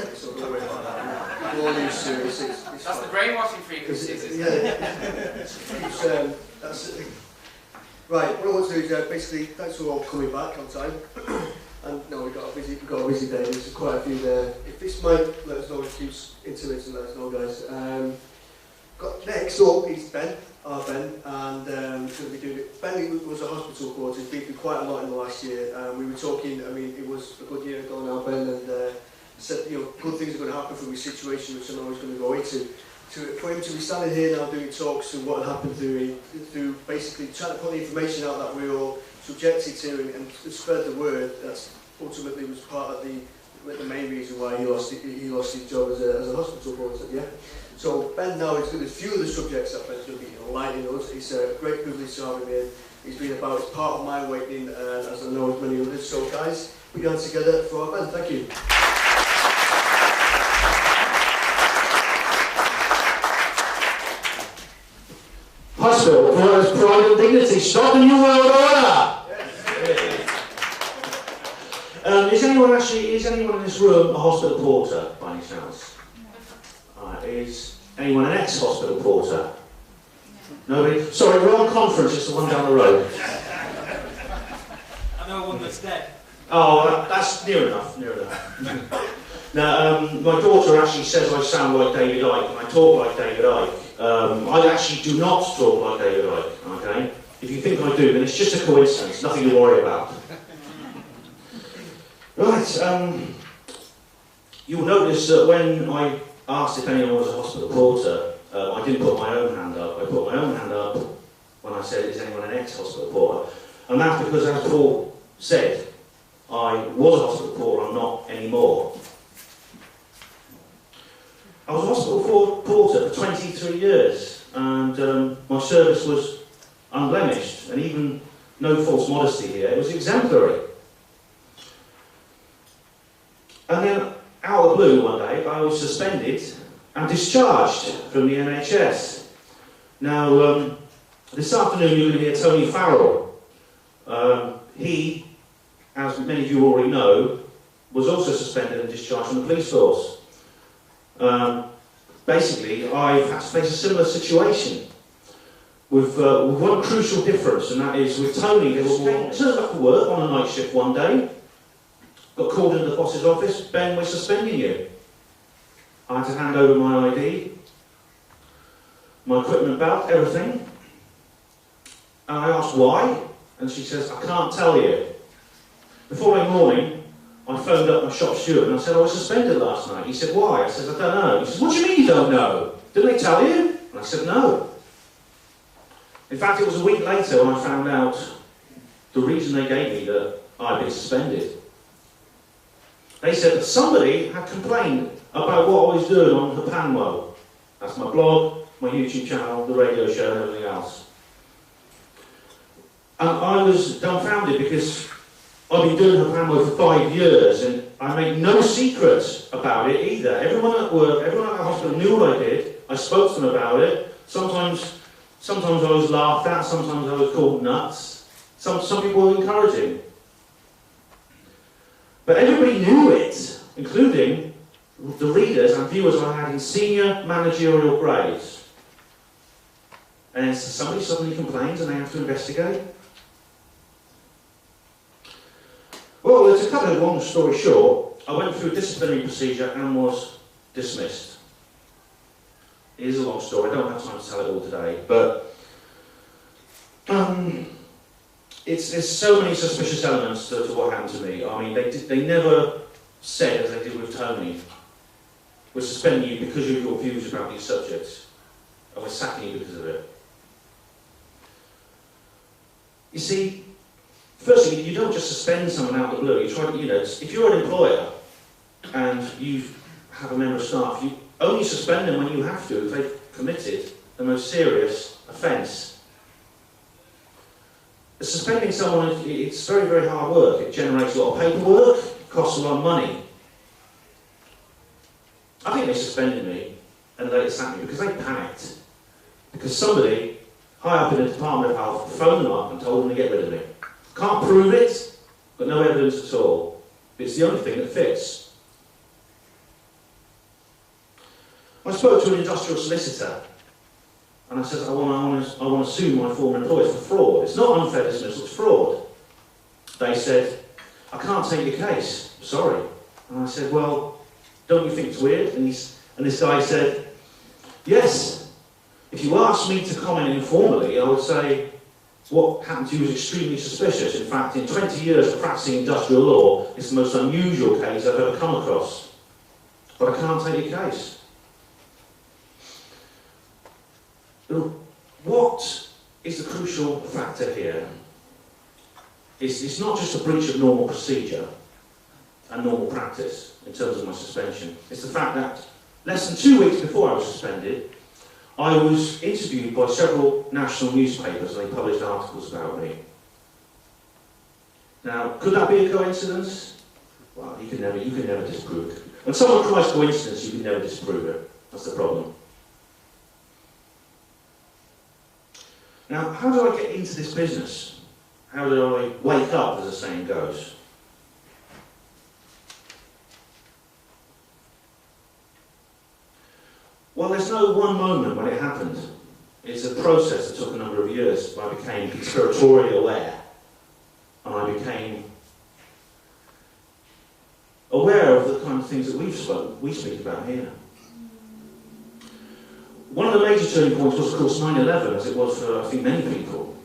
it, so don't worry about that. We're all used to it. It's That's fine. the brainwashing frequencies, isn't it? Yeah, that's it. Right, what I want to do is basically, thanks for all coming back on time. And no, we've got a busy day, there's quite a few there. If this might let us know if it keeps intermittent, let us know, guys. Next up is Ben, our Ben, and he's going to be doing it. Ben was a hospital quarter, he's been through quite a lot in the last year. We were talking, I mean, it was a good year ago now, Ben, and said, you know, good things are going to happen from his situation, which I know he's going to go into. For him to be standing here now doing talks and what happened through basically trying to put the information out that we're all subjected to and spread the word, that's ultimately was part of the main reason why he lost his job as a hospital porter, yeah? So Ben now is going to, a few of the subjects that Ben's going to be enlightening us. It's a great privilege to have him in. He's been about, it's part of my awakening, as I know as many others. So guys, put your hands together for our Ben. Thank you. Hospital, Porter's pride and dignity. Stop the New World Order! Is anyone in this room a hospital porter, by any chance? Is anyone an ex-hospital porter? Nobody? Sorry, we're on conference, it's the one down the road. I know one that's dead. Oh, that's near enough. Now, my daughter actually says I sound like David Icke, and I talk like David Icke. I actually do not talk like David Icke, okay? If you think I do, then it's just a coincidence, nothing to worry about. Right, you'll notice that when I asked if anyone was a hospital porter, I didn't put my own hand up. I put my own hand up when I said, is anyone an ex-hospital porter? And that's because, as Paul said, I was a hospital porter, I'm not anymore. I was a hospital porter for 23 years, and my service was unblemished, and even no false modesty here, it was exemplary. And then, out of the blue one day, I was suspended and discharged from the NHS. Now, this afternoon you're going to hear Tony Farrell. He, as many of you already know, was also suspended and discharged from the police force. Basically, I've had to face a similar situation with one crucial difference, and that is with Tony, there was turned up for work on a night shift one day, got called into the boss's office, Ben, we're suspending you. I had to hand over my ID, my equipment belt, everything. And I asked why, and she says, I can't tell you. The following morning, I phoned up my shop steward and I said, I was suspended last night. He said, why? I said, I don't know. He said, what do you mean you don't know? Didn't they tell you? And I said, no. In fact, it was a week later when I found out the reason they gave me that I'd been suspended. They said that somebody had complained about what I was doing on Hapanwo. That's my blog, my YouTube channel, the radio show and everything else. And I was dumbfounded because I've been doing Hapanwo for 5 years and I made no secret about it either. Everyone at work, everyone at the hospital knew what I did. I spoke to them about it. Sometimes I was laughed at, sometimes I was called nuts. Some people were encouraging. But everybody knew it, including the readers and viewers I had in senior managerial grades. And then somebody suddenly complains and they have to investigate. Well, to cut a long story short, I went through a disciplinary procedure and was dismissed. It is a long story, I don't have time to tell it all today, but there's so many suspicious elements to what happened to me. I mean, they never said, as they did with Tony, we're suspending you because of your views about these subjects, and we're sacking you because of it. You see, firstly, you don't just suspend someone out of the blue. You try to, if you're an employer and you have a member of staff, you only suspend them when you have to if they've committed the most serious offence. Suspending someone, it's very, very hard work. It generates a lot of paperwork, it costs a lot of money. I think they suspended me and let it sack me because they panicked. Because somebody high up in the Department of Health phoned them up and told them to get rid of me. Can't prove it, but no evidence at all. It's the only thing that fits. I spoke to an industrial solicitor, and I said, I want to sue my former employers for fraud. It's not unfair dismissal, it's fraud. They said, I can't take your case, sorry. And I said, well, don't you think it's weird? And this guy said, yes, if you asked me to comment informally, I would say what happened to you was extremely suspicious. In fact, in 20 years of practicing industrial law, it's the most unusual case I've ever come across. But I can't take your case. What is the crucial factor here? It's not just a breach of normal procedure and normal practice in terms of my suspension. It's the fact that less than 2 weeks before I was suspended, I was interviewed by several national newspapers and they published articles about me. Now, could that be a coincidence? Well, you can never disprove it. When someone cries coincidence, you can never disprove it. That's the problem. Now, how did I get into this business? How did I wake up, as the saying goes? Well, there's no one moment when it happened. It's a process that took a number of years. I became conspiratorially aware, and I became aware of the kind of things that we speak about here. One of the major turning points was, of course, 9/11, as it was for, I think, many people.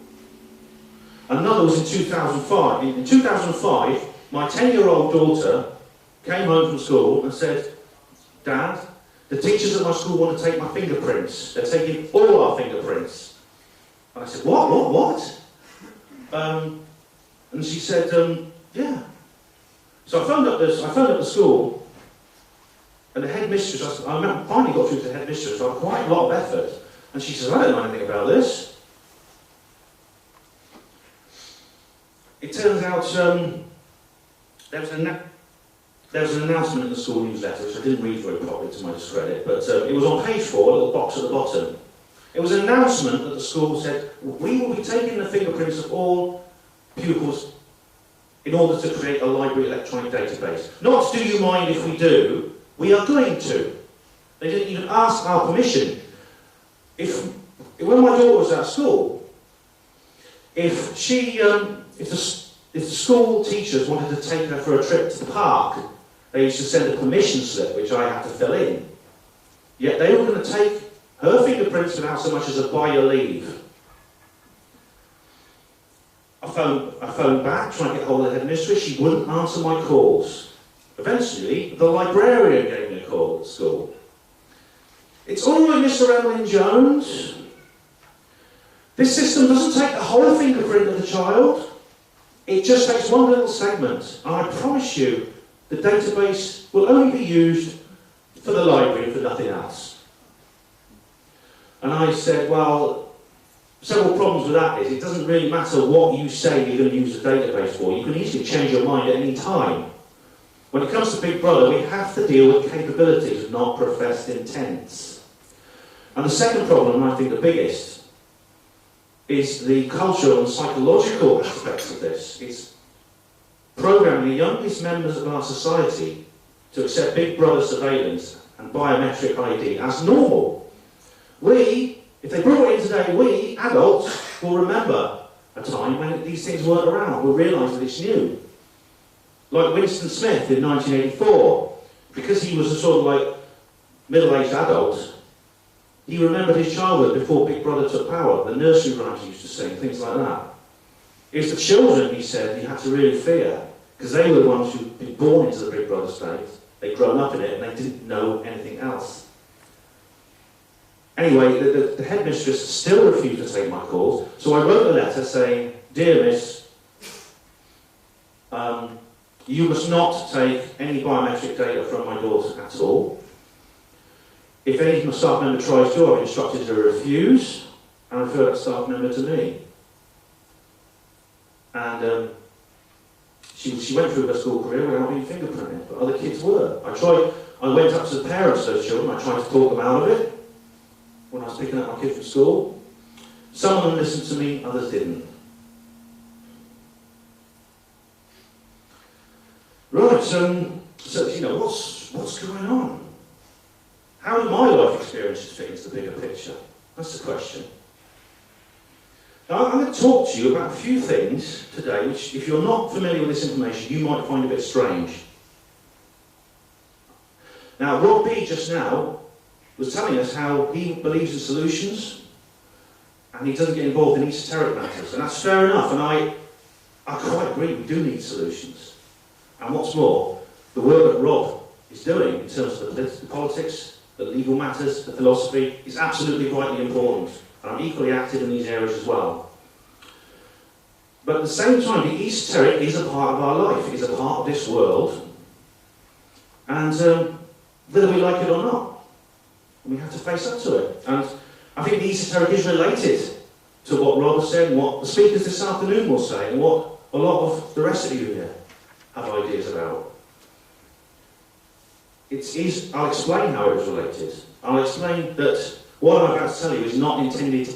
Another was in 2005. In 2005, my 10-year-old daughter came home from school and said, Dad, the teachers at my school want to take my fingerprints. They're taking all our fingerprints. And I said, what? And she said, yeah. So I phoned up the school, and the headmistress, I finally got through to the headmistress after quite a lot of effort. And she says, I don't know anything about this. It turns out there was an announcement in the school newsletter, which I didn't read very properly to my discredit, but it was on page 4, a little box at the bottom. It was an announcement that the school said, we will be taking the fingerprints of all pupils in order to create a library electronic database. Not do you mind if we do, we are going to. They didn't even ask our permission. When my daughter was at school, if the school teachers wanted to take her for a trip to the park, they used to send a permission slip, which I had to fill in. Yet they were going to take her fingerprints without so much as a by your leave. I phoned back, trying to get hold of the headmistress. She wouldn't answer my calls. Eventually, the librarian gave me a call at school. It's all right, Mr. Emlyn Jones. This system doesn't take the whole fingerprint of the child. It just takes one little segment. And I promise you, the database will only be used for the library and for nothing else. And I said, well, several problems with that is it doesn't really matter what you say you're going to use the database for. You can easily change your mind at any time. When it comes to Big Brother, we have to deal with capabilities, not professed intents. And the second problem, and I think the biggest, is the cultural and psychological aspects of this. It's programming the youngest members of our society to accept Big Brother surveillance and biometric ID as normal. If they brought it in today, we, adults, will remember a time when these things weren't around. We'll realise that it's new. Like Winston Smith in 1984, because he was a sort of like middle-aged adult, he remembered his childhood before Big Brother took power, the nursery rhymes he used to sing, things like that. It was the children, he said, he had to really fear, because they were the ones who'd been born into the Big Brother state. They'd grown up in it, and they didn't know anything else. Anyway, the headmistress still refused to take my calls, so I wrote a letter saying, Dear Miss, you must not take any biometric data from my daughter at all. If any staff member tries to, I've instructed her to refuse and refer that staff member to me. And she went through her school career without being fingerprinted, but other kids were. I went up to the parents of those children, I tried to talk them out of it when I was picking up my kid from school. Some of them listened to me, others didn't. Right, so you know, what's going on? How do my life experiences fit into the bigger picture? That's the question. Now, I'm going to talk to you about a few things today which, if you're not familiar with this information, you might find a bit strange. Now, Rob B just now was telling us how he believes in solutions and he doesn't get involved in esoteric matters, and that's fair enough, and I quite agree, we do need solutions. And what's more, the work that Rob is doing in terms of the politics, the legal matters, the philosophy, is absolutely vitally important. And I'm equally active in these areas as well. But at the same time, the esoteric is a part of our life, is a part of this world. And whether we like it or not, we have to face up to it. And I think the esoteric is related to what Rob has said, and what the speakers this afternoon will say, and what a lot of the rest of you here have ideas about. I'll explain how it is related. I'll explain that what I'm about to tell you is not intended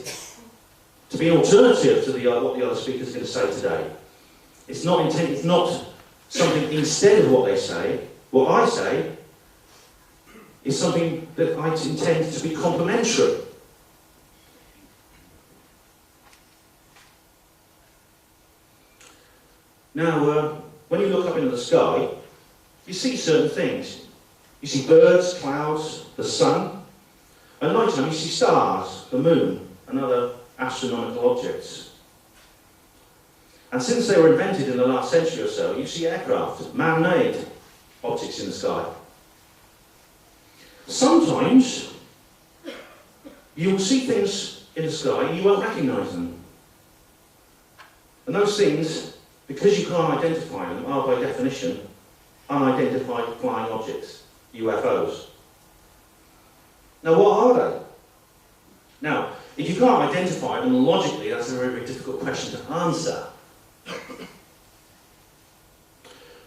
to be an alternative to what the other speakers are going to say today. It's not something instead of what they say. What I say is something that I intend to be complementary. Now, when you look up into the sky, you see certain things. You see birds, clouds, the sun. At night time, you see stars, the moon, and other astronomical objects. And since they were invented in the last century or so, you see aircraft, man-made objects in the sky. Sometimes you will see things in the sky and you won't recognise them. And those things, because you can't identify them, are by definition unidentified flying objects, UFOs. Now, what are they? Now, if you can't identify them, logically, that's a very, very difficult question to answer.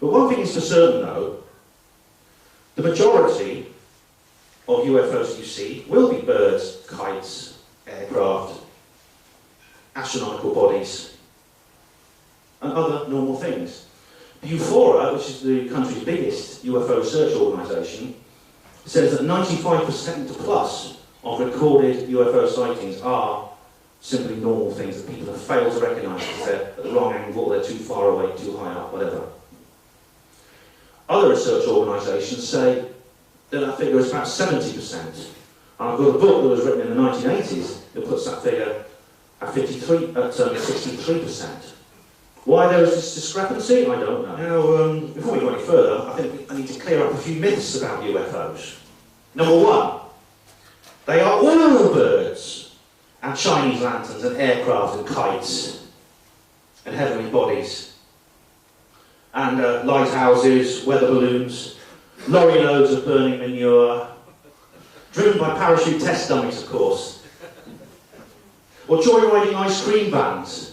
But one thing is for certain, though, the majority of UFOs you see will be birds, kites, aircraft, astronomical bodies, and other normal things. Bufora, which is the country's biggest UFO search organisation, says that 95% plus of recorded UFO sightings are simply normal things that people have failed to recognise because they're at the wrong angle, they're too far away, too high up, whatever. Other research organisations say that that figure is about 70%. And I've got a book that was written in the 1980s that puts that figure at 63%. Why there is this discrepancy, I don't know. Now, before we go any further, I think I need to clear up a few myths about UFOs. Number one, they are all birds, and Chinese lanterns, and aircraft, and kites, and heavenly bodies, and lighthouses, weather balloons, lorry loads of burning manure, driven by parachute test dummies, of course, or joyriding ice cream vans.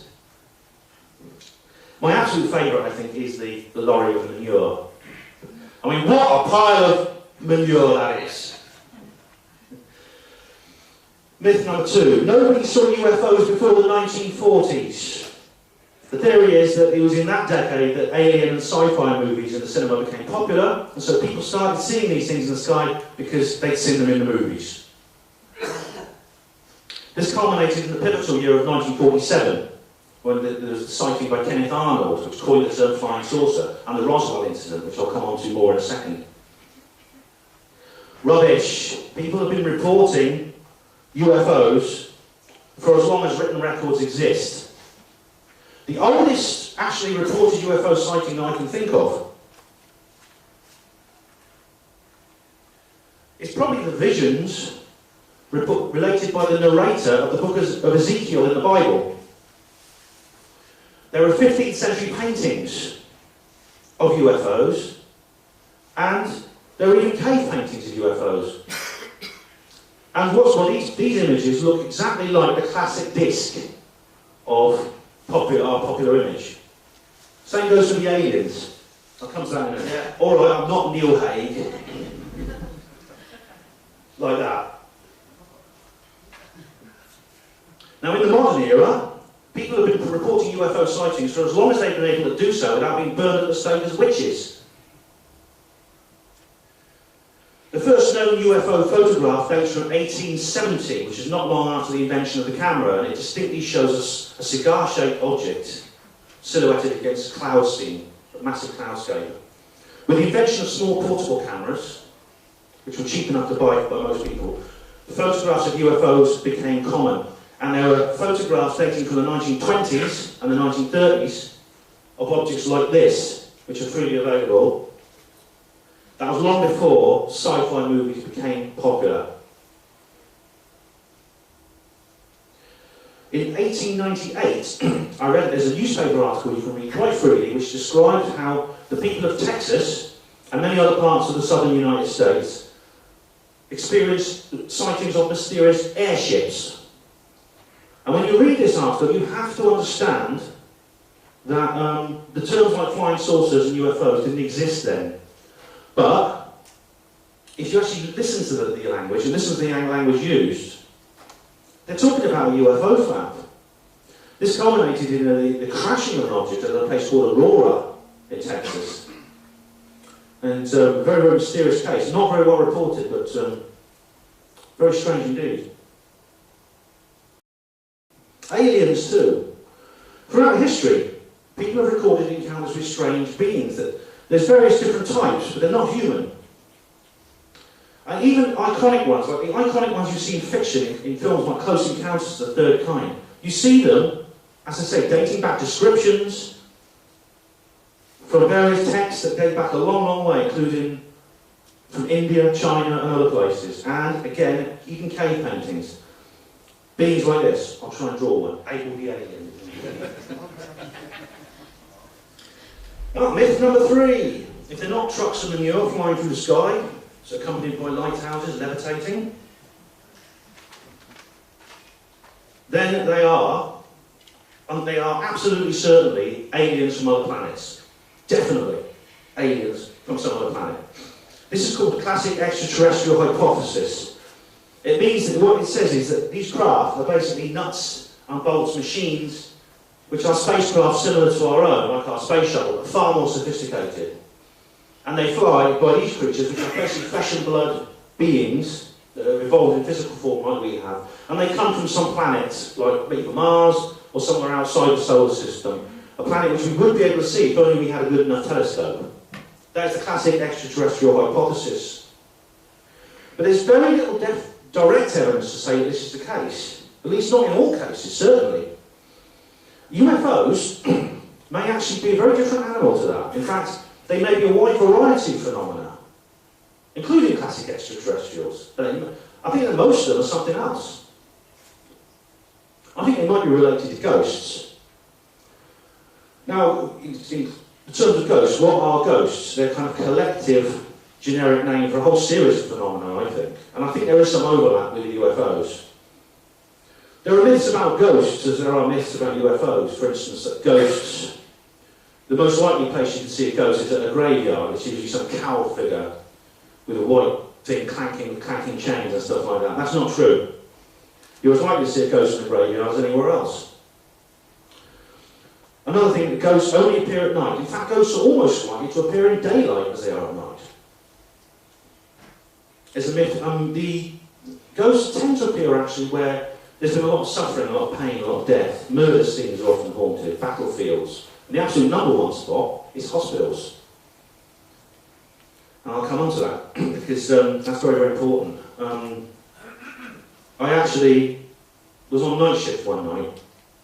My absolute favourite, I think, is the lorry of manure. I mean, what a pile of manure that is. Myth number two. Nobody saw UFOs before the 1940s. The theory is that it was in that decade that alien and sci-fi movies in the cinema became popular, and so people started seeing these things in the sky because they'd seen them in the movies. This culminated in the pivotal year of 1947, when there was a sighting by Kenneth Arnold, which coined the term flying saucer, and the Roswell incident, which I'll come on to more in a second. Rubbish. People have been reporting UFOs for as long as written records exist. The oldest actually reported UFO sighting I can think of is probably the visions related by the narrator of the book of Ezekiel in the Bible. There are 15th century paintings of UFOs, and there are even cave paintings of UFOs. And what's more, these images look exactly like the classic disc of our popular image. Same goes for the aliens. I'll come to that in a minute. Yeah. Alright, I'm not Neil Haig. Like that. Now, in the modern era, people have been reporting UFO sightings for as long as they've been able to do so without being burned at the stake as witches. The The first known UFO photograph dates from 1870, which is not long after the invention of the camera, and it distinctly shows us a cigar-shaped object silhouetted against a cloud scene, a massive cloudscape. With the invention of small portable cameras, which were cheap enough to buy by most people, the photographs of UFOs became common, and there were photographs dating from the 1920s and the 1930s of objects like this, which are freely available. That was long before sci-fi movies became popular. In 1898, I read there's a newspaper article you can read quite freely which describes how the people of Texas and many other parts of the southern United States experienced sightings of mysterious airships. And when you read this article, you have to understand that the terms like flying saucers and UFOs didn't exist then. But if you actually listen to the language, and listen to the language used, they're talking about a UFO flap. This culminated in the crashing of an object at a place called Aurora in Texas. And a very, very mysterious case. Not very well reported, but very strange indeed. Aliens too. Throughout history, people have recorded encounters with strange beings. There's various different types, but they're not human. And even iconic ones, like the iconic ones you see in fiction, in films like Close Encounters of the Third Kind, you see them, as I say, dating back descriptions from various texts that date back a long, long way, including from India, China, and other places. And again, even cave paintings. Beings like this. I'll try and draw one. Abel the Alien. Myth number 3. If they're not trucks of manure flying through the sky, it's accompanied by lighthouses levitating, then they are absolutely certainly aliens from other planets. Definitely aliens from some other planet. This is called the classic extraterrestrial hypothesis. It means that what it says is that these craft are basically nuts and bolts machines which are spacecraft similar to our own, like our space shuttle, but far more sophisticated. And they fly by these creatures, which are basically flesh and blood beings that have evolved in physical form like we have. And they come from some planet, like maybe Mars, or somewhere outside the solar system. A planet which we would be able to see if only we had a good enough telescope. That is the classic extraterrestrial hypothesis. But there's very little direct evidence to say that this is the case. At least not in all cases, certainly. UFOs may actually be a very different animal to that. In fact, they may be a wide variety of phenomena, including classic extraterrestrials. But I think that most of them are something else. I think they might be related to ghosts. Now, in terms of ghosts, what are ghosts? They're kind of collective, generic name for a whole series of phenomena, I think. And I think there is some overlap with the UFOs. There are myths about ghosts as there are myths about UFOs. For instance, that ghosts, the most likely place you can see a ghost is at a graveyard. It's usually some cowl figure with a white thing clanking chains and stuff like that. That's not true. You're as likely to see a ghost in a graveyard as anywhere else. Another thing, that ghosts only appear at night. In fact, ghosts are almost likely to appear in daylight as they are at night. There's a myth, the ghosts tend to appear actually where there's been a lot of suffering, a lot of pain, a lot of death. Murder scenes are often haunted, battlefields. And the absolute number one spot is hospitals. And I'll come on to that, because that's very, very important. I actually was on night shift one night.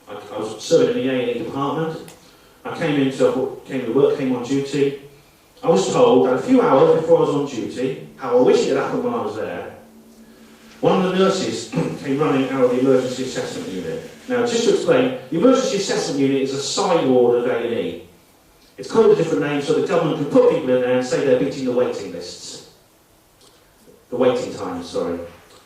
I was serving in the A&E department. I came to work, came on duty. I was told that a few hours before I was on duty, how I wish it had happened when I was there, one of the nurses came running out of the emergency assessment unit. Now, just to explain, the emergency assessment unit is a side ward of A&E. It's called a different name so the government can put people in there and say they're beating the waiting lists. The waiting times, sorry.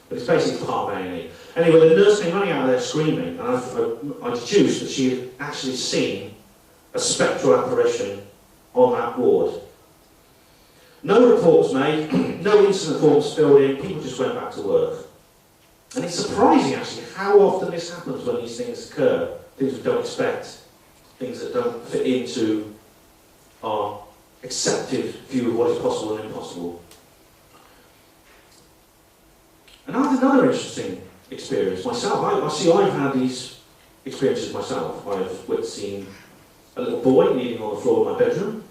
But it's basically part of A&E. Anyway, the nurse came running out of there screaming, and I deduced that she had actually seen a spectral apparition on that ward. No reports made, no incident forms filled in, people just went back to work. And it's surprising actually how often this happens when these things occur, things we don't expect, things that don't fit into our accepted view of what is possible and impossible. And I had another interesting experience myself. I've had these experiences myself. I've seen a little boy kneeling on the floor of my bedroom.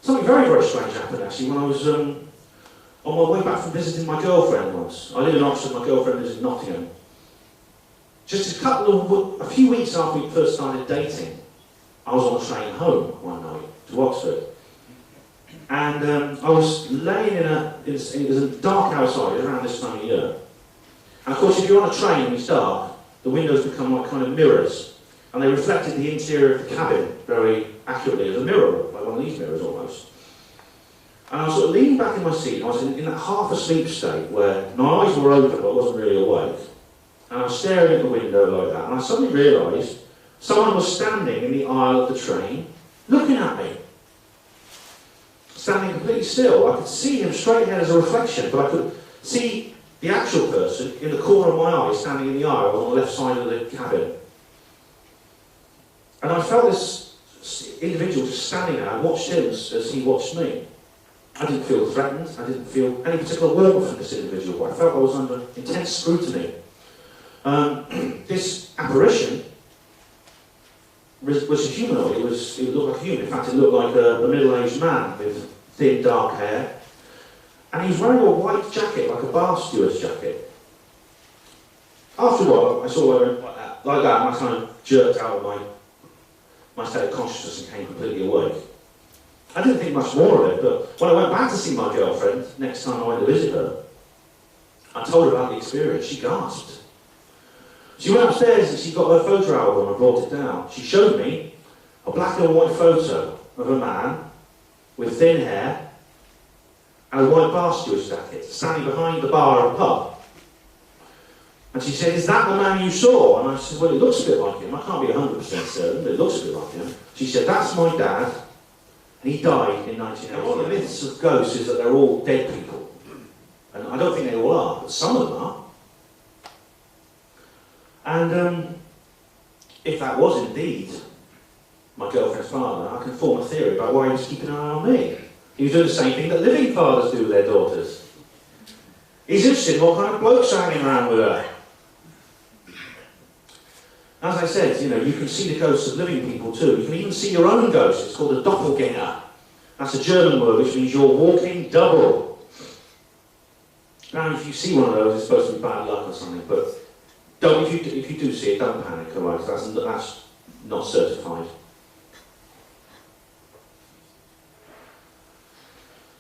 Something very, very strange happened actually when I was on my way back from visiting my girlfriend once. I live in Oxford, my girlfriend lives in Nottingham. Just a few weeks after we first started dating, I was on a train home one night to Oxford. And I was laying it was dark outside, around this time of year. And of course, if you're on a train and it's dark, the windows become like kind of mirrors. And they reflected the interior of the cabin very accurately as a mirror, like one of these mirrors almost. And I was sort of leaning back in my seat, and I was in that half asleep state where my eyes were open but I wasn't really awake. And I was staring at the window like that, and I suddenly realised someone was standing in the aisle of the train, looking at me. Standing completely still. I could see him straight ahead as a reflection, but I could see the actual person in the corner of my eye, standing in the aisle on the left side of the cabin. And I felt this individual just standing there. I watched him as he watched me. I didn't feel threatened. I didn't feel any particular warmth from this individual, but I felt I was under intense scrutiny. This apparition was a humanoid. It looked like a human. In fact, it looked like a middle-aged man with thin, dark hair. And he was wearing a white jacket, like a bar steward's jacket. After a while, I saw him like that, and I kind of jerked out of my state of consciousness and came completely awake. I didn't think much more of it, but when I went back to see my girlfriend, next time I went to visit her, I told her about the experience. She gasped. She went upstairs and she got her photo album and brought it down. She showed me a black and white photo of a man with thin hair and a white bar steward's jacket, standing behind the bar of a pub. And she said, "Is that the man you saw?" And I said, "Well, it looks a bit like him. I can't be 100% certain, but it looks a bit like him." She said, "That's my dad, and he died in 1980. One of the myths of ghosts is that they're all dead people. And I don't think they all are, but some of them are. And if that was indeed my girlfriend's father, I can form a theory about why he was keeping an eye on me. He was doing the same thing that living fathers do with their daughters. He's interested in what kind of blokes are hanging around with her. As I said, you can see the ghosts of living people too. You can even see your own ghost. It's called a doppelganger. That's a German word which means you're walking double. Now, if you see one of those, it's supposed to be bad luck or something, but if you do see it, don't panic, alright? That's not certified.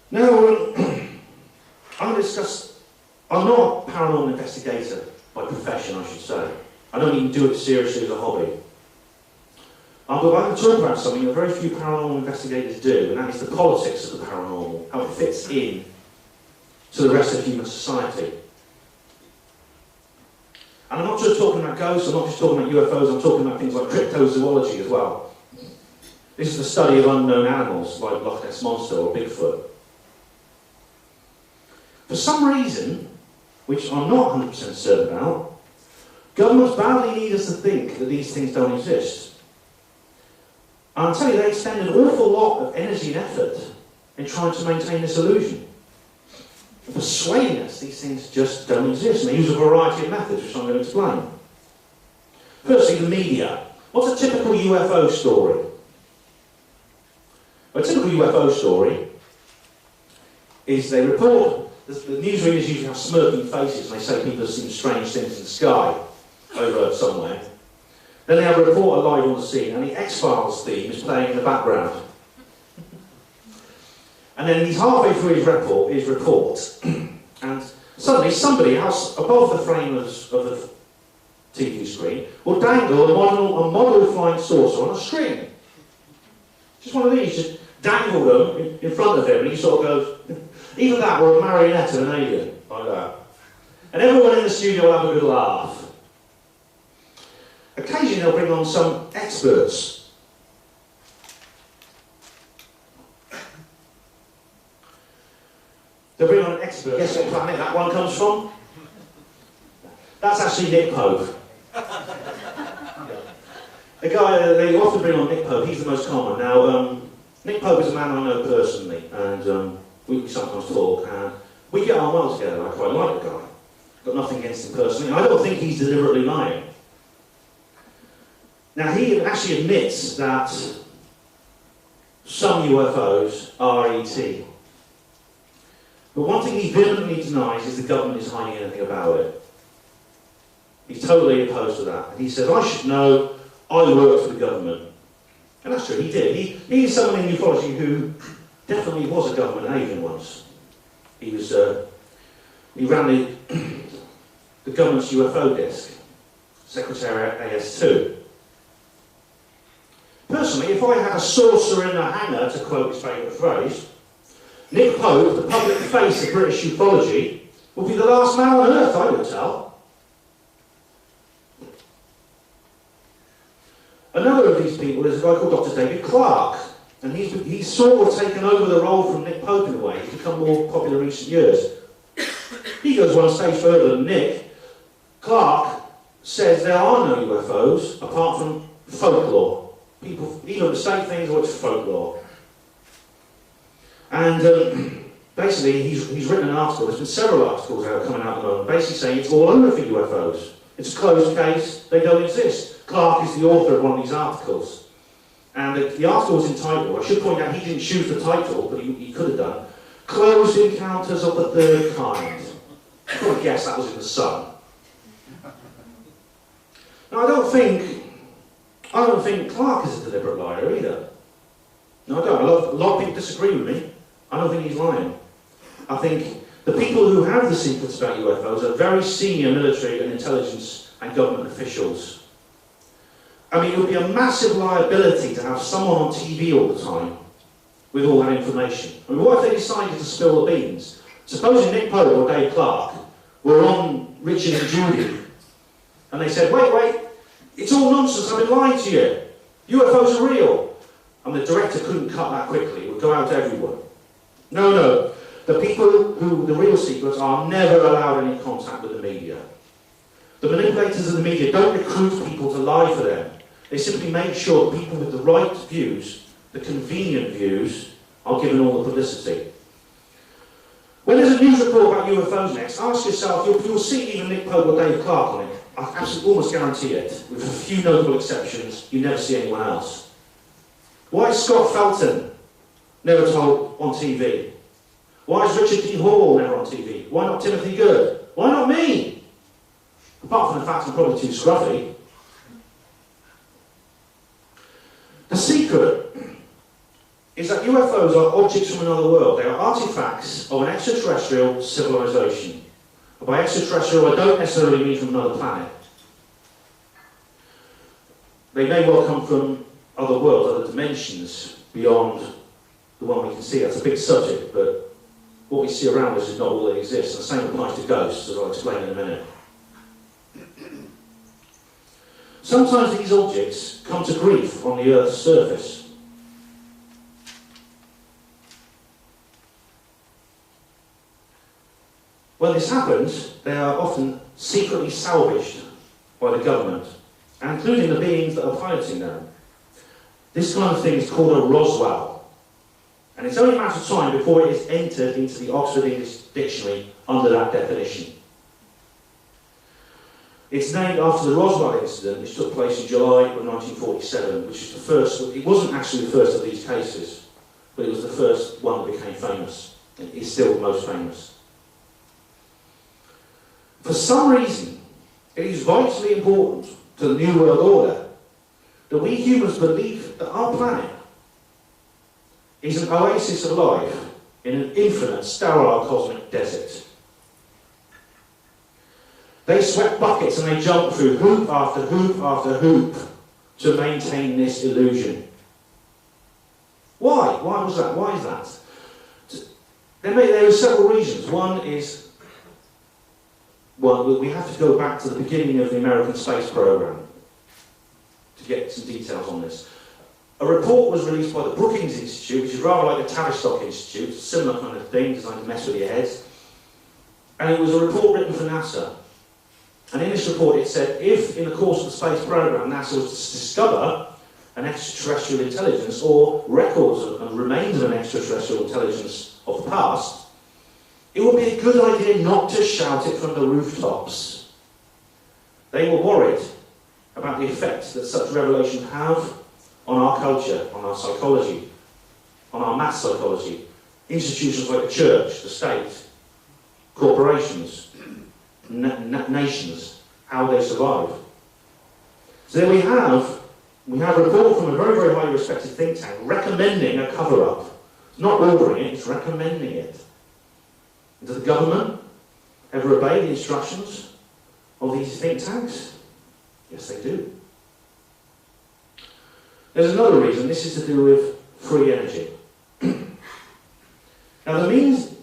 Now, I'm not a paranormal investigator by profession, I should say. I don't even do it seriously as a hobby. But I'm going to talk about something that very few paranormal investigators do, and that is the politics of the paranormal, how it fits in to the rest of human society. And I'm not just talking about ghosts, I'm not just talking about UFOs, I'm talking about things like cryptozoology as well. This is the study of unknown animals, like Loch Ness Monster or Bigfoot. For some reason, which I'm not 100% certain about, governments badly need us to think that these things don't exist. And I'll tell you, they expend an awful lot of energy and effort in trying to maintain this illusion. Persuading us these things just don't exist, and they use a variety of methods, which I'm going to explain. Firstly, the media. What's a typical UFO story? A typical UFO story is they report, the newsreaders usually have smirking faces, and they say people have seen strange things in the sky over somewhere. Then they have a reporter live on the scene, and the X-Files theme is playing in the background. And then he's halfway through his report, and suddenly somebody else above the frame of the TV screen will dangle a model flying saucer on a string. Just one of these, just dangle them in front of him, and he sort of goes, either that or a marionette of an alien, like that. And everyone in the studio will have a good laugh. Occasionally they'll bring on some experts. They'll bring on an expert. Guess what planet that one comes from? That's actually Nick Pope. The guy, they often bring on Nick Pope, he's the most common. Now, Nick Pope is a man I know personally, and we sometimes talk, and we get on well together, I quite like the guy. Got nothing against him personally. I don't think he's deliberately lying. Now, he actually admits that some UFOs are ET. But one thing he vehemently denies is the government is hiding anything about it. He's totally opposed to that. And he says, I should know, I work for the government. And that's true, he did. He is someone in ufology who definitely was a government agent once. He ran the government's UFO desk, Secretariat AS2. Personally, if I had a saucer in a hangar, to quote his favourite phrase, Nick Pope, the public face of British ufology, would be the last man on earth, I would tell. Another of these people is a guy called Dr. David Clarke, and he's sort of taken over the role from Nick Pope in a way. He's become more popular in recent years. He goes one stage further than Nick. Clarke says there are no UFOs apart from folklore. People either mistake things or it's folklore. And basically, he's written an article. There's been several articles out coming out at the moment, basically saying it's all over for UFOs. It's a closed case. They don't exist. Clarke is the author of one of these articles. And the article was entitled, I should point out he didn't choose the title, but he could have done, Closed Encounters of the Third Kind. I probably guess that was in the Sun. Now, I don't think Clarke is a deliberate liar either. No, I don't. A lot of people disagree with me. I don't think he's lying. I think the people who have the secrets about UFOs are very senior military and intelligence and government officials. I mean, it would be a massive liability to have someone on TV all the time with all that information. I mean, what if they decided to spill the beans? Supposing Nick Pope or Dave Clarke were on Richard and Judy, and they said, wait, it's all nonsense, I've been lying to you. UFOs are real. And the director couldn't cut that quickly, it would go out to everyone. No, the people who, the real secrets, are never allowed any contact with the media. The manipulators of the media don't recruit people to lie for them. They simply make sure that people with the right views, the convenient views, are given all the publicity. When there's a news report about UFOs next, ask yourself, you'll see even Nick Pope or Dave Clarke on it. I absolutely almost guarantee it. With a few notable exceptions, you never see anyone else. Why is Scott Felton never told on TV? Why is Richard D. Hall never on TV? Why not Timothy Good? Why not me? Apart from the fact I'm probably too scruffy. The secret is that UFOs are objects from another world. They are artifacts of an extraterrestrial civilization. And by extraterrestrial, I don't necessarily mean from another planet. They may well come from other worlds, other dimensions, beyond the one we can see. That's a big subject, but what we see around us is not all that exists. And the same applies to ghosts, as I'll explain in a minute. Sometimes these objects come to grief on the Earth's surface. When this happens, they are often secretly salvaged by the government, including the beings that are piloting them. This kind of thing is called a Roswell, and it's only a matter of time before it is entered into the Oxford English Dictionary under that definition. It's named after the Roswell incident, which took place in July of 1947, which is the first. It wasn't actually the first of these cases, but it was the first one that became famous. It is still the most famous. For some reason, it is vitally important to the New World Order that we humans believe that our planet is an oasis of life in an infinite, sterile cosmic desert. They sweat buckets and they jump through hoop after hoop after hoop to maintain this illusion. Why? Why was that? Why is that? There are several reasons. One is, we have to go back to the beginning of the American space program to get some details on this. A report was released by the Brookings Institute, which is rather like the Tavistock Institute, a similar kind of thing, designed to mess with your heads. And it was a report written for NASA. And in this report it said, if in the course of the space program NASA was to discover an extraterrestrial intelligence or records and remains of an extraterrestrial intelligence of the past, it would be a good idea not to shout it from the rooftops. They were worried about the effects that such revelation have on our culture, on our psychology, on our mass psychology, institutions like the church, the state, corporations, nations, how they survive. So there we have a report from a very, very highly respected think tank recommending a cover-up. Not ordering it, it's recommending it. Does the government ever obey the instructions of these think tanks? Yes, they do. There's another reason. This is to do with free energy. Now, the means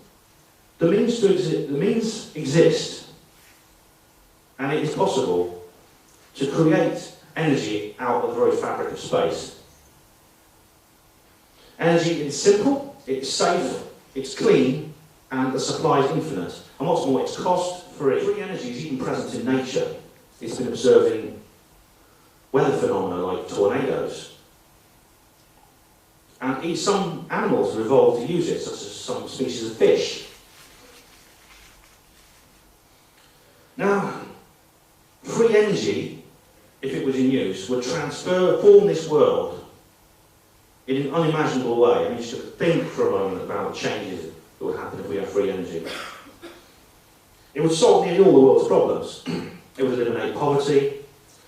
exist, and it is possible to create energy out of the very fabric of space. Energy is simple, it's safe, it's clean, and the supply is infinite. And what's more, it's cost-free. Free energy is even present in nature. It's been observed in weather phenomena like tornadoes. And some animals have evolved to use it, such as some species of fish. Now, free energy, if it was in use, would form this world in an unimaginable way. I mean, you should think for a moment about the changes that would happen if we had free energy. It would solve nearly all the world's problems. It would eliminate poverty,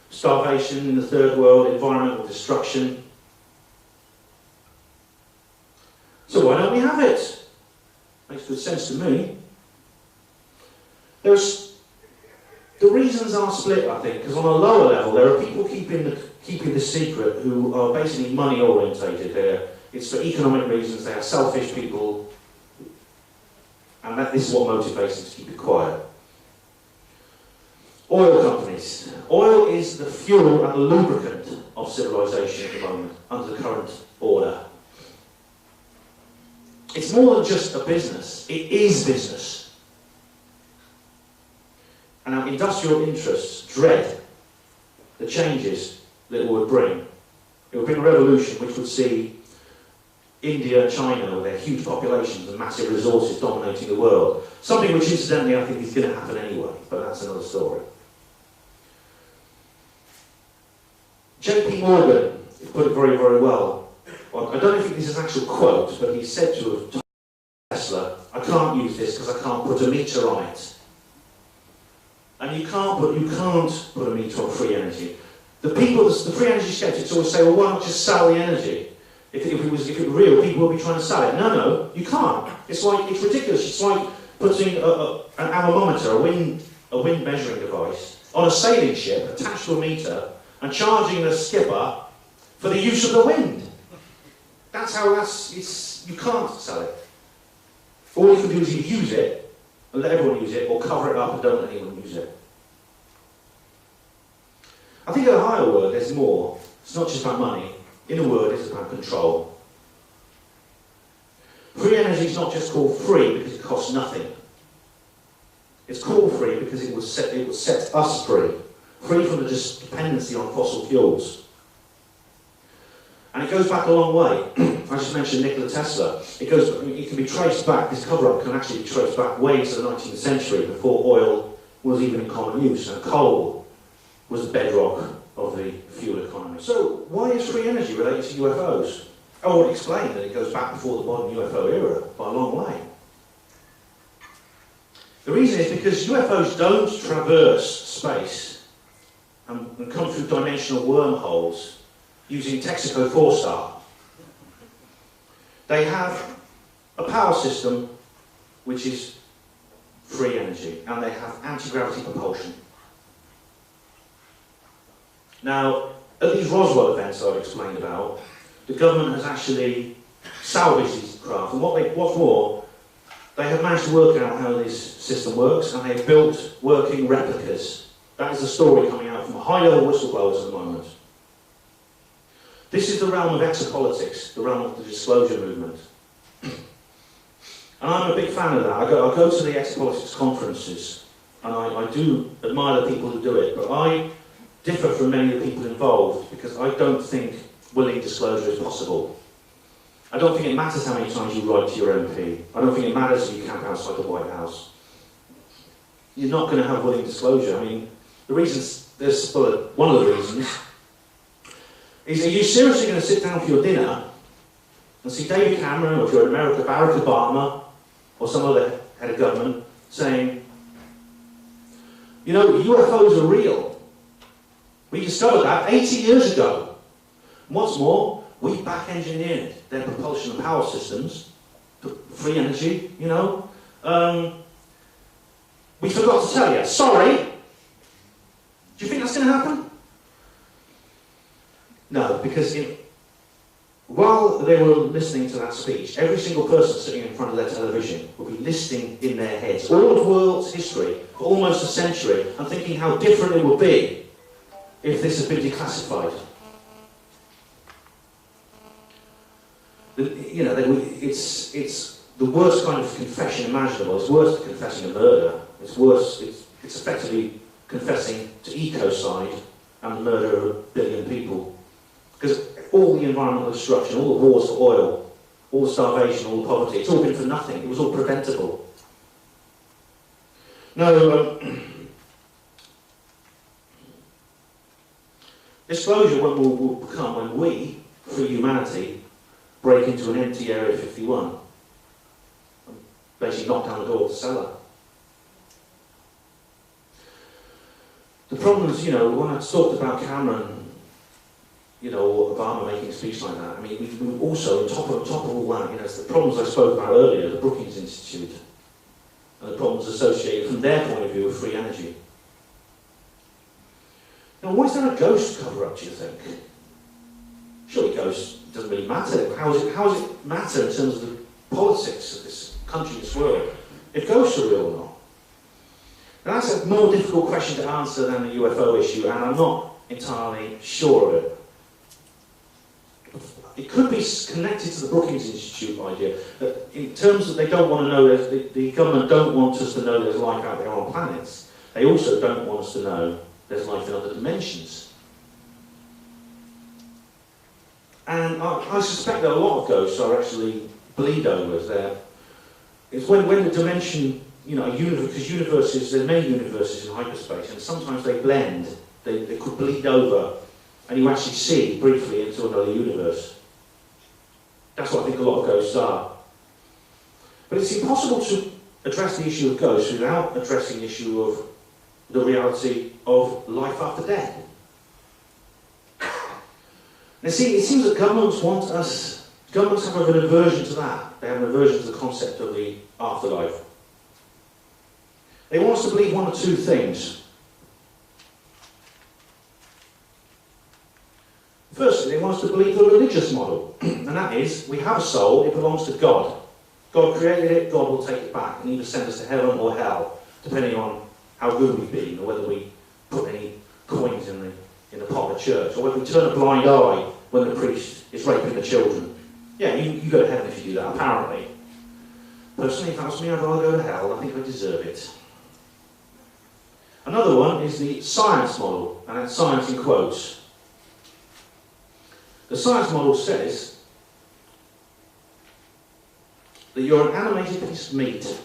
starvation in the third world, environmental destruction. So why don't we have it? Makes good sense to me. The reasons are split, I think, because on a lower level there are people keeping the secret who are basically money orientated. It's for economic reasons. They are selfish people, and this is what motivates them to keep it quiet. Oil companies. Oil is the fuel and the lubricant of civilization at the moment, under the current order. It's more than just a business. It is business. And our industrial interests dread the changes that it would bring. It would bring a revolution which would see India and China, with their huge populations and massive resources, dominating the world. Something which, incidentally, I think is going to happen anyway, but that's another story. J.P. Morgan put it very, very well. I don't think this is an actual quote, but he said to Tesla, "I can't use this because I can't put a meter on it." And you can't put a meter on free energy. The free energy skeptics always say, "Well, why not just sell the energy? If it was real, people would be trying to sell it." No, you can't. It's ridiculous. It's like putting an anemometer, a wind measuring device, on a sailing ship attached to a meter and charging the skipper for the use of the wind. You can't sell it. All you can do is either use it and let everyone use it, or cover it up and don't let anyone use it. I think at a higher word, there's more. It's not just about money. In a word, it's about control. Free energy is not just called free because it costs nothing. It's called free because it will set us free. Free from the dependency on fossil fuels. And it goes back a long way. I just mentioned Nikola Tesla. It can be traced back, this cover-up can actually be traced back way into the 19th century, before oil was even in common use, and coal was the bedrock of the fuel economy. So, why is free energy related to UFOs? I would explain that it goes back before the modern UFO era, by a long way. The reason is because UFOs don't traverse space and come through dimensional wormholes using Texaco 4-star. They have a power system which is free energy, and they have anti-gravity propulsion. Now, at these Roswell events I've explained about, the government has actually salvaged these craft, and what's more, they have managed to work out how this system works, and they've built working replicas. That is the story coming out from high-level whistleblowers at the moment. This is the realm of exopolitics, the realm of the disclosure movement. And I'm a big fan of that. I go to the exopolitics conferences, and I do admire the people who do it, but I differ from many of the people involved because I don't think willing disclosure is possible. I don't think it matters how many times you write to your MP. I don't think it matters if you camp outside the White House. You're not going to have willing disclosure. I mean, the reasons, one of the reasons, is are you seriously going to sit down for your dinner and see David Cameron, or if you're in America, Barack Obama, or some other head of government, saying, you know, UFOs are real. We discovered that 80 years ago. And what's more, we back-engineered their propulsion and power systems, free energy, you know. We forgot to tell you. Sorry. Do you think that's going to happen? No, because while they were listening to that speech, every single person sitting in front of their television would be listing in their heads all of the world's history for almost a century and thinking how different it would be if this had been declassified. You know, it's the worst kind of confession imaginable. It's worse than confessing a murder. It's worse. It's effectively confessing to ecocide and the murder of 1 billion people. Because all the environmental destruction, all the wars for oil, all the starvation, all the poverty, it's all been for nothing. It was all preventable. No, disclosure will come when we, for humanity, break into an empty Area 51 and basically knock down the door of the cellar. The problem is, you know, when I talked about Cameron, you know, or Obama making a speech like that, I mean, we also, on top of all that, you know, it's the problems I spoke about earlier, the Brookings Institute, and the problems associated from their point of view with free energy. Now, why is there a ghost cover-up, do you think? Surely ghosts doesn't really matter. How does it matter in terms of the politics of this country, this world, if ghosts are real or not? Now, that's a more difficult question to answer than the UFO issue, and I'm not entirely sure of it. It could be connected to the Brookings Institute idea, that in terms of they don't want to know, the government don't want us to know there's life out there on planets. They also don't want us to know there's life in other dimensions. And I suspect that a lot of ghosts are actually bleed overs. It's when the dimension, you know, because universes, there's many universes in hyperspace, and sometimes they blend, they could bleed over, and you actually see briefly into another universe. That's what I think a lot of ghosts are. But it's impossible to address the issue of ghosts without addressing the issue of the reality of life after death. Now see, it seems that governments have an aversion to that. They have an aversion to the concept of the afterlife. They want us to believe one of two things. Firstly, they want us to believe the religious model, and that is, we have a soul, it belongs to God. God created it, God will take it back, and either send us to heaven or hell, depending on how good we've been, or whether we put any coins in the pot of the church, or whether we turn a blind eye when the priest is raping the children. Yeah, you go to heaven if you do that, apparently. Personally, if that was me, I'd rather go to hell. I think I deserve it. Another one is the science model, and that's science in quotes. The science model says that you're an animated piece of meat.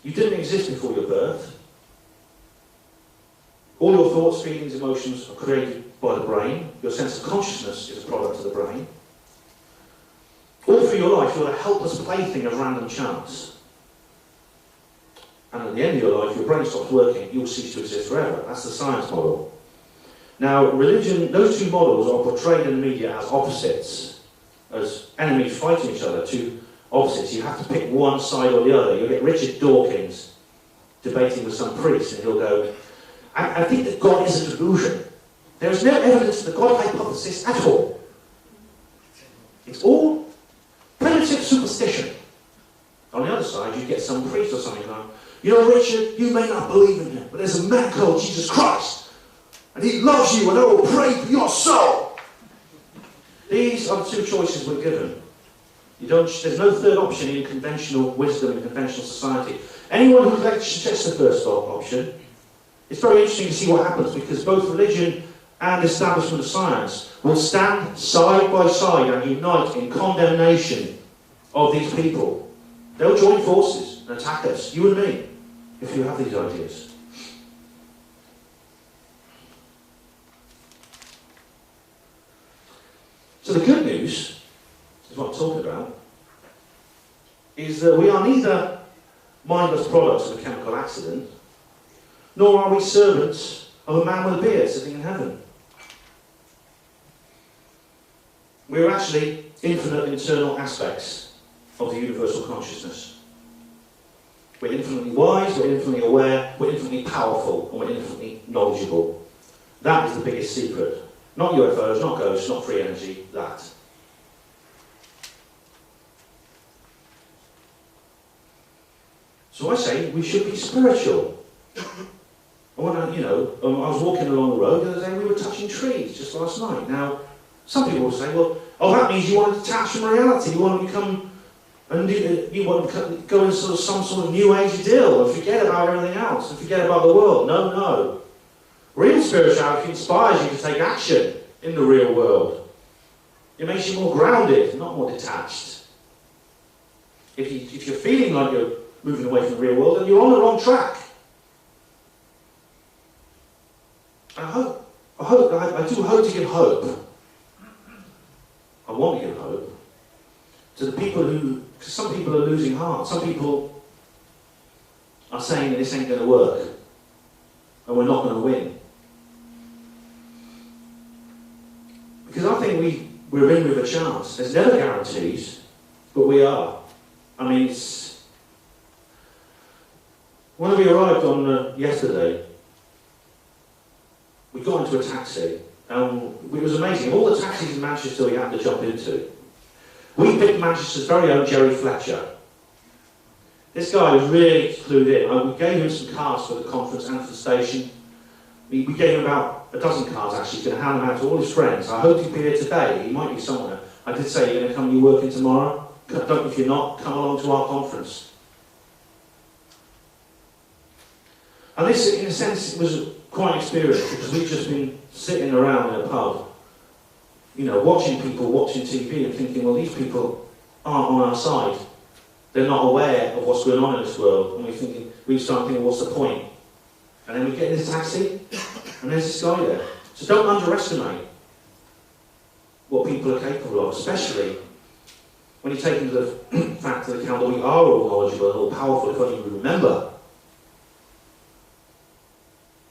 You didn't exist before your birth. All your thoughts, feelings, emotions are created by the brain. Your sense of consciousness is a product of the brain. All through your life, you're a helpless plaything of random chance. And at the end of your life, your brain stops working, you'll cease to exist forever. That's the science model. Now, religion, those two models are portrayed in the media as opposites, as enemies fighting each other, two opposites. You have to pick one side or the other. You'll get Richard Dawkins debating with some priest, and he'll go, I think that God is a delusion. There is no evidence for the God hypothesis at all. It's all primitive superstition. On the other side, you get some priest or something going, you know, Richard, you may not believe in him, but there's a man called Jesus Christ, and he loves you, and I will pray for your soul. These are the two choices we're given. There's no third option in conventional wisdom in conventional society. Anyone who suggests the first option, it's very interesting to see what happens, because both religion and establishment of science will stand side by side and unite in condemnation of these people. They'll join forces and attack us, you and me, if you have these ideas. So the good news, is what I'm talking about, is that we are neither mindless products of a chemical accident, nor are we servants of a man with a beard sitting in heaven. We're actually infinite internal aspects of the universal consciousness. We're infinitely wise, we're infinitely aware, we're infinitely powerful, and we're infinitely knowledgeable. That is the biggest secret. Not UFOs, not ghosts, not free energy, that. So I say we should be spiritual. I was walking along the road the other day, we were touching trees just last night. Now, some people will say, well, that means you want to detach from reality, you want to become, and you want to go into some sort of new age deal and forget about everything else and forget about the world. No. Real spirituality inspires you to take action in the real world. It makes you more grounded, not more detached. If you're feeling like you're moving away from the real world, then you're on the wrong track. I do hope to give hope. I want to give hope to the people because some people are losing heart. Some people are saying that this ain't going to work and we're not going to win. Because I think we're in with a chance. There's never guarantees, but we are. I mean, when we arrived on yesterday, we got into a taxi, and it was amazing. Of all the taxis in Manchester we had to jump into, we picked Manchester's very own Jerry Fletcher. This guy was really clued in. We gave him some cars for the conference and for the station. We gave him about a dozen cars, actually. He's going to hand them out to all his friends. I hope he'll be here today. He might be somewhere. I did say, you're going to come, you working tomorrow? If you're not, come along to our conference. And this, in a sense, was quite an experience, because we've just been sitting around in a pub, watching people, watching TV and thinking, well, these people aren't on our side. They're not aware of what's going on in this world. And we start thinking, what's the point? And then we get in this taxi, and there's this guy there. So don't underestimate what people are capable of, especially when you take into the fact of account that we are all knowledgeable and all powerful if only we remember.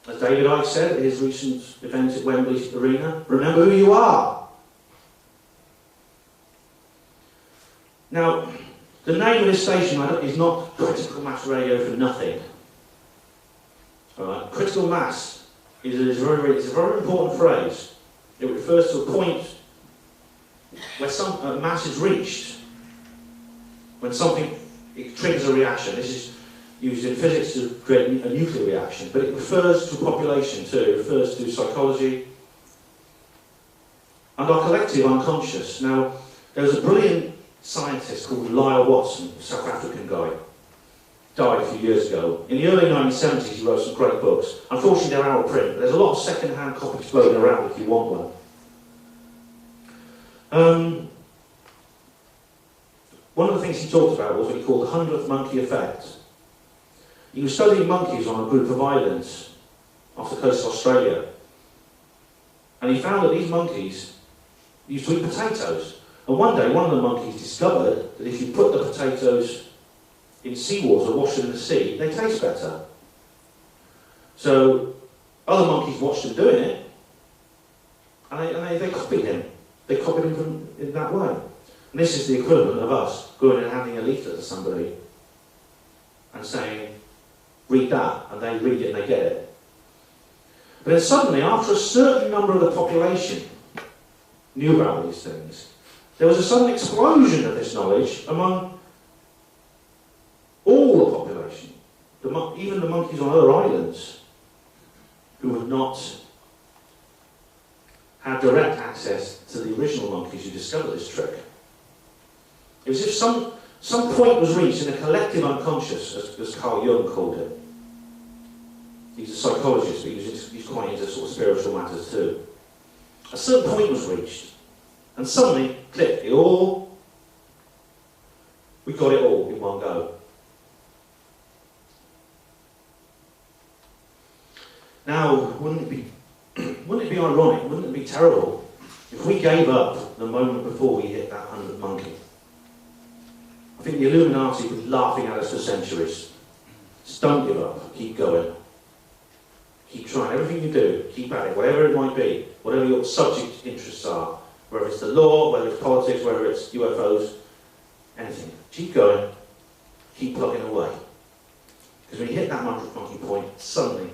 As David Icke said at his recent event at Wembley Arena, remember who you are. Now, the name of this station is not Critical Mass Radio for nothing. Right. Critical mass is a very important phrase. It refers to a point where some mass is reached, when it triggers a reaction. This is used in physics to create a nuclear reaction, but it refers to population too. It refers to psychology and our collective unconscious. Now, there was a brilliant scientist called Lyle Watson, a South African guy. Died a few years ago. In the early 1970s, he wrote some great books. Unfortunately, they're out of print, but there's a lot of second-hand copies floating around if you want one. One of the things he talked about was what he called the 100th monkey effect. He was studying monkeys on a group of islands off the coast of Australia. And he found that these monkeys used to eat potatoes. And one day, one of the monkeys discovered that if you put the potatoes in seawater, wash them in the sea, they taste better. So other monkeys watched him doing it, and they copied him. They copied him in that way. And this is the equivalent of us going and handing a leaflet to somebody and saying, read that, and they read it and they get it. But then suddenly, after a certain number of the population knew about these things, there was a sudden explosion of this knowledge among all the population, even the monkeys on other islands, who had not had direct access to the original monkeys who discovered this trick. It was as if some point was reached in the collective unconscious, as Carl Jung called it. He's a psychologist, but he's quite into sort of spiritual matters too. a certain point was reached, and suddenly, click, we got it all in one go. Now, wouldn't it be ironic, wouldn't it be terrible if we gave up the moment before we hit that 100th monkey? I think the Illuminati would be laughing at us for centuries. Just don't give up, keep going. Keep trying, everything you do, keep at it, whatever it might be, whatever your subject interests are, whether it's the law, whether it's politics, whether it's UFOs, anything. Keep going, keep plugging away. Because when you hit that 100th monkey point, suddenly,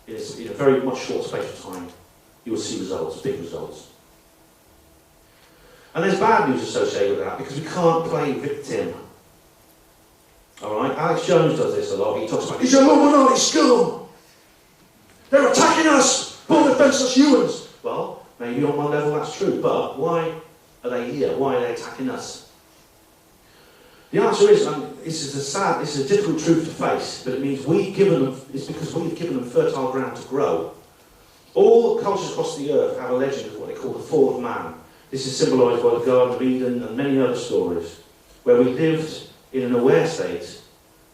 in a very much short space of time, you will see results, big results. And there's bad news associated with that, because we can't play victim. Alright, Alex Jones does this a lot. He talks about, he's a Illuminati scum! They're attacking us! Born defenseless humans! Well, maybe on one level that's true, but why are they here? Why are they attacking us? The answer is, this is a difficult truth to face, but it means it's because we've given them fertile ground to grow. All cultures across the earth have a legend of what they call the fall of man. This is symbolised by the Garden of Eden and many other stories, where we lived in an aware state,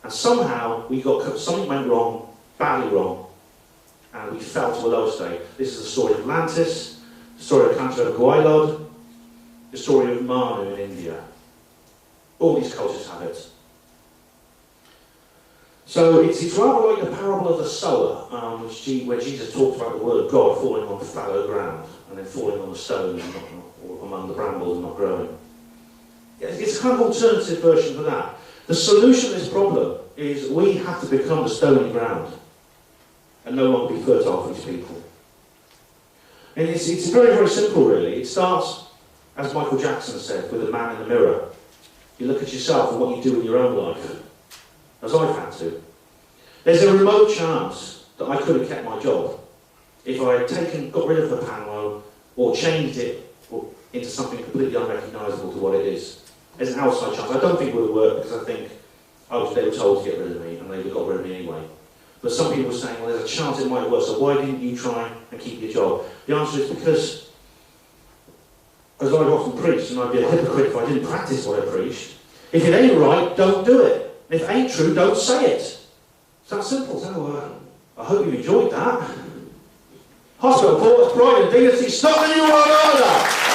and somehow something went wrong, badly wrong, and we fell to a lower state. This is the story of Atlantis, the story of Cantor of Gwailod, the story of Manu in India. All these cultures have it. So it's rather like the parable of the sower, where Jesus talks about the word of God falling on fallow ground, and then falling on the stone and or among the brambles and not growing. It's a kind of alternative version for that. The solution to this problem is we have to become the stony ground and no longer be fertile for these people. And it's very, very simple, really. It starts, as Michael Jackson said, with a man in the mirror. You look at yourself and what you do in your own life, as I've had to. There's a remote chance that I could have kept my job if I had got rid of the panel or changed it into something completely unrecognisable to what it is. There's an outside chance. I don't think it would have worked because I think they were told to get rid of me and they would have got rid of me anyway. But some people were saying, well, there's a chance it might work, so why didn't you try and keep your job? The answer is because, as I've often preached, and I'd be a hypocrite if I didn't practice what I preached, if it ain't right, don't do it. And if it ain't true, don't say it. It's that simple. So I hope you enjoyed that. Hospital Porters, Pride and Dignity, stop the New World Order!